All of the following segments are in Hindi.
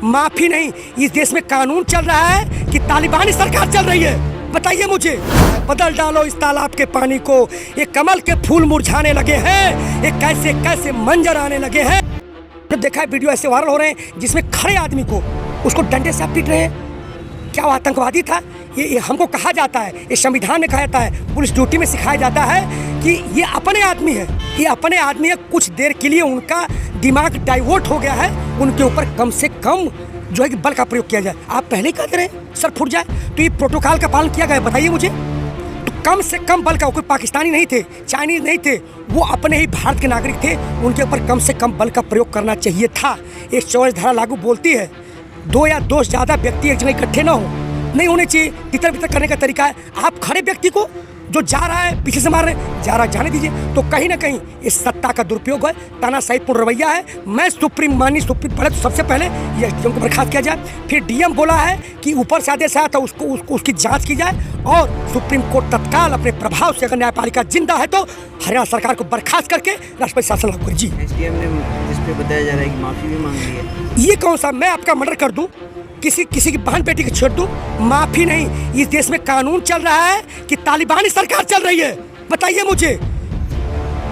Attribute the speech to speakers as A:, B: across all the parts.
A: माफी नहीं, इस देश में कानून चल रहा है कि तालिबानी सरकार चल रही है? बताइए मुझे। बदल डालो इस तालाब के पानी को, ये कमल के फूल मुरझाने लगे हैं, ये कैसे कैसे मंजर आने लगे हैं। देखा है वीडियो ऐसे वायरल हो रहे हैं जिसमें खड़े आदमी को उसको डंडे से पीट रहे हैं। क्या वो आतंकवादी था? ये हमको कहा जाता है, ये संविधान में कहा जाता है, पुलिस ड्यूटी में सिखाया जाता है कि ये अपने आदमी है, ये अपने आदमी है। कुछ देर के लिए उनका दिमाग डाइवर्ट हो गया है, उनके ऊपर कम से कम जो है कि बल का प्रयोग किया जाए। आप पहले ही कहते रहे सर फूट जाए, तो ये प्रोटोकॉल का पालन किया गया? बताइए मुझे। तो कम से कम बल का, कोई पाकिस्तानी नहीं थे, चाइनीज नहीं थे, वो अपने ही भारत के नागरिक थे, उनके ऊपर कम से कम बल का प्रयोग करना चाहिए था। एक 24 धारा लागू बोलती है दो या दो से ज़्यादा व्यक्ति एक जगह इकट्ठे ना हो, नहीं होने चाहिए। तितर बितर करने का तरीका है, आप खड़े व्यक्ति को जो जा रहा है पीछे से मार रहे हैं, जा रहा जाने दीजिए। तो कहीं ना कहीं इस सत्ता का दुरुपयोग है, तानाशाहीपूर्ण रवैया है। मैं सुप्रीम पहले तो सबसे पहले ये एसडीएम को बर्खास्त किया जाए, फिर डीएम बोला है कि ऊपर से आदेश आया था उसकी जांच की जाए, और सुप्रीम कोर्ट तत्काल अपने प्रभाव से अगर न्यायपालिका जिंदा है तो हरियाणा सरकार को बर्खास्त करके राष्ट्रपति शासन लागू करे। जी,
B: एसडीएम ने जिस पे बताया जा रहा है कि माफी भी मांग ली है।
A: ये कौन सा, मैं आपका मर्डर कर दूं, किसी की बहन बेटी को छेड़ दूं? माफी नहीं, इस देश में कानून चल रहा है कि तालिबानी सरकार चल रही है? बताइए मुझे।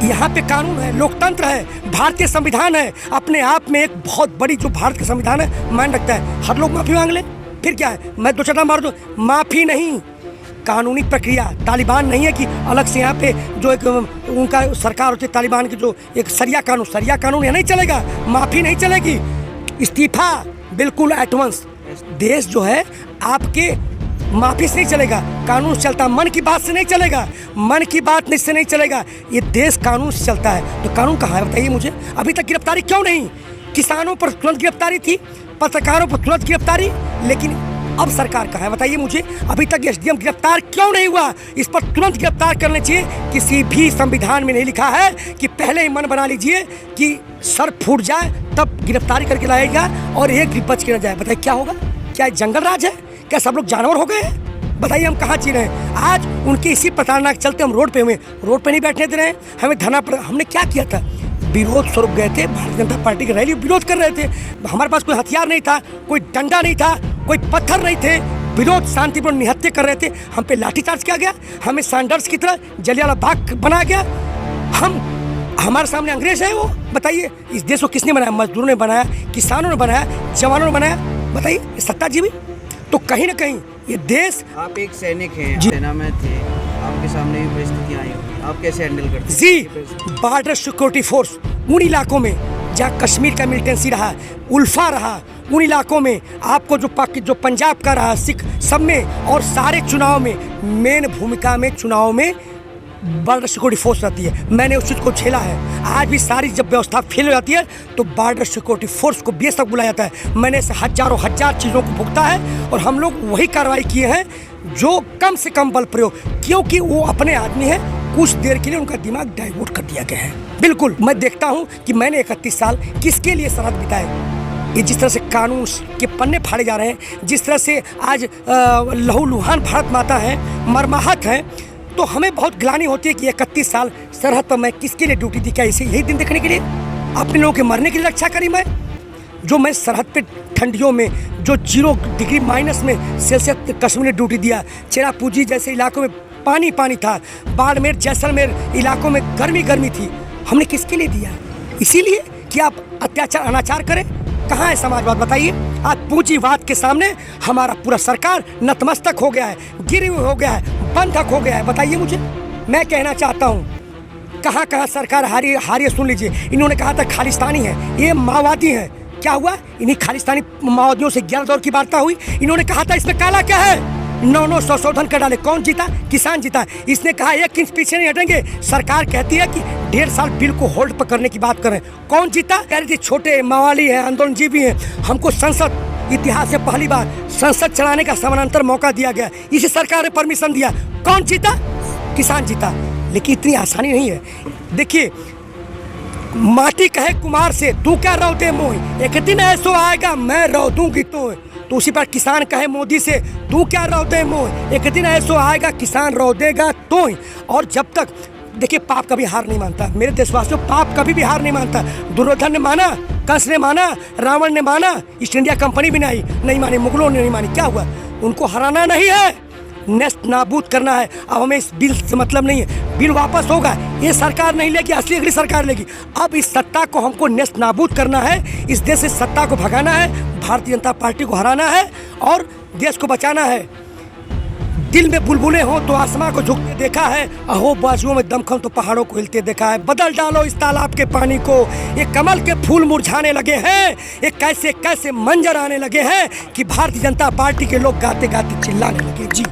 A: यहाँ पे कानून है, लोकतंत्र है, भारतीय संविधान है, अपने आप में एक बहुत बड़ी जो भारत का संविधान है मान रखता है। हर लोग माफी मांग ले, फिर क्या है, मैं दो चटा मार दूं? माफी नहीं, कानूनी प्रक्रिया। तालिबान नहीं है कि अलग से यहाँ पे जो एक उनका सरकार होती है तालिबान की, जो एक सरिया कानून यहाँ नहीं चलेगा, माफी नहीं चलेगी, इस्तीफा बिल्कुल एट वंस। देश जो है आपके माफी से नहीं चलेगा, कानून से चलता, मन की बात से नहीं चलेगा, मन की बात से नहीं चलेगा, ये देश कानून से चलता है। तो कानून कहाँ है बताइए मुझे? अभी तक गिरफ्तारी क्यों नहीं? किसानों पर तुरंत गिरफ्तारी थी, पत्रकारों पर तुरंत गिरफ्तारी, लेकिन अब सरकार कहाँ है बताइए मुझे? अभी तक एसडीएम गिरफ्तार क्यों नहीं हुआ? इस पर तुरंत गिरफ्तार करने चाहिए। किसी भी संविधान में नहीं लिखा है कि पहले ही मन बना लीजिए कि सर फूट जाए तब गिरफ्तारी करके लाएगा और एक भी बच के न जाए। बताइए क्या होगा? क्या जंगल राज है? क्या सब लोग जानवर हो गए हैं? बताइए हम कहाँ जी रहे हैं? आज उनकी इसी प्रताड़ना के चलते हम रोड पे हुए, रोड पे नहीं बैठने दे रहे हैं, हमें धरना पर। हमने क्या किया था? विरोध स्वरूप गए थे, भारतीय जनता पार्टी की रैली विरोध कर रहे थे। हमारे पास कोई हथियार नहीं था, कोई डंडा नहीं था, कोई पत्थर नहीं थे, विरोध शांतिपूर्ण निहत्थे कर रहे थे। हम पे लाठीचार्ज किया गया, हमें सैंडर्स की तरह जलियांवाला बाग बनाया गया। हमारे सामने अंग्रेज है वो? बताइए इस देश को किसने बनाया? मजदूरों ने बनाया, किसानों ने बनाया, जवानों ने बनाया। बताइए सत्ताजीवी। तो कहीं ना कहीं ये देश,
B: आप एक सैनिक हैं, सेना में थे, आपके सामने भी परिस्थितियाँ आई होंगी, आप कैसे हैंडल करते हैं?
A: जी, बॉर्डर सिक्योरिटी फोर्स उन इलाकों में जहाँ कश्मीर का मिलिटेंसी रहा, उल्फा रहा, उन इलाकों में आपको जो पंजाब का रहा, सिख सब में, और सारे चुनाव में मेन भूमिका में चुनाव में बॉर्डर सिक्योरिटी फोर्स रहती है। मैंने उस चीज़ को झेला है। आज भी सारी जब व्यवस्था फेल हो जाती है तो बॉर्डर सिक्योरिटी फोर्स को बीएसएफ बुलाया जाता है। मैंने ऐसे हजार चीज़ों को भुगता है और हम लोग वही कार्रवाई किए हैं जो कम से कम बल प्रयोग, क्योंकि वो अपने आदमी है। कुछ देर के लिए उनका दिमाग डाइवर्ट कर दिया गया है। बिल्कुल, मैं देखता हूँ कि मैंने 31 साल किसके लिए सरहद बिताए। ये जिस तरह से कानून के पन्ने फाड़े जा रहे हैं, जिस तरह से आज लहूलुहान भारत माता है, मरमाहत है, तो हमें बहुत ग्लानि होती है कि 31 साल सरहद पर मैं किसके लिए ड्यूटी दी? क्या इसे यही दिन देखने के लिए? अपने लोगों के मरने के लिए रक्षा करी मैं? जो मैं सरहद पे ठंडियों में जो 0 डिग्री माइनस में सेल्सियस कश्मीर ने ड्यूटी दिया, चेरापूंजी जैसे इलाकों में पानी था, बाड़मेर जैसलमेर इलाकों में गर्मी थी, हमने किसके लिए दिया? इसीलिए कि आप अत्याचार अनाचार करें? कहाँ है समाजवाद बताइए? आज पूंजीवाद के सामने हमारा पूरा सरकार नतमस्तक हो गया है, गिरी हुई हो गया है, बंधक हो गया है। बताइए मुझे। मैं कहना चाहता हूँ कहाँ सरकार हारी सुन लीजिए। इन्होंने कहा था खालिस्तानी है, ये माओवादी है। क्या हुआ? इन्हीं खालिस्तानी माओवादियों से 11 दौर की वार्ता हुई। इन्होंने कहा था इसमें काला क्या है, 9 संशोधन कर डाले। कौन जीता? किसान जीता। इसने कहा 1 इंच पीछे नहीं हटेंगे। सरकार कहती है कि 1.5 साल बिल को होल्ड पर करने की बात करें। कौन जीता? कह रही थी छोटे मवाली हैं, आंदोलनजीवी हैं, हमको संसद, इतिहास से पहली बार संसद चलाने का समानांतर मौका दिया गया, इसी सरकार ने परमिशन दिया। कौन जीता? किसान जीता। लेकिन इतनी आसानी नहीं है। देखिए, माटी कहे कुमार से तू क्या रौ दे मोह, एक दिन ऐसो आएगा मैं रौ दूंगी तो उसी पर किसान कहे मोदी से तू क्या रौ दे मोह, एक दिन ऐसो आएगा किसान रौ देगा तो। और जब तक देखिए, पाप कभी हार नहीं मानता। मेरे देशवासियों, पाप कभी भी हार नहीं मानता। दुर्योधन ने माना, कंस ने माना, रावण ने माना, ईस्ट इंडिया कंपनी भी नहीं मानी, मुगलों ने नहीं मानी। क्या हुआ? उनको हराना नहीं है, नेस्त नाबूद करना है। अब हमें इस बिल से मतलब नहीं है, बिल वापस होगा, ये सरकार नहीं लेगी, असली अगली सरकार लेगी। अब इस सत्ता को हमको नेस्त नाबूद करना है, इस देश से सत्ता को भगाना है, भारतीय जनता पार्टी को हराना है और देश को बचाना है। दिल में बुलबुलें हो तो आसमां को झुकते देखा है, अहो बाजुओं में दमखम तो पहाड़ों को हिलते देखा है। बदल डालो इस तालाब के पानी को, ये कमल के फूल मुरझाने लगे हैं, ये कैसे कैसे मंजर आने लगे हैं कि भारतीय जनता पार्टी के लोग गाते गाते चिल्लाने लगे। जी।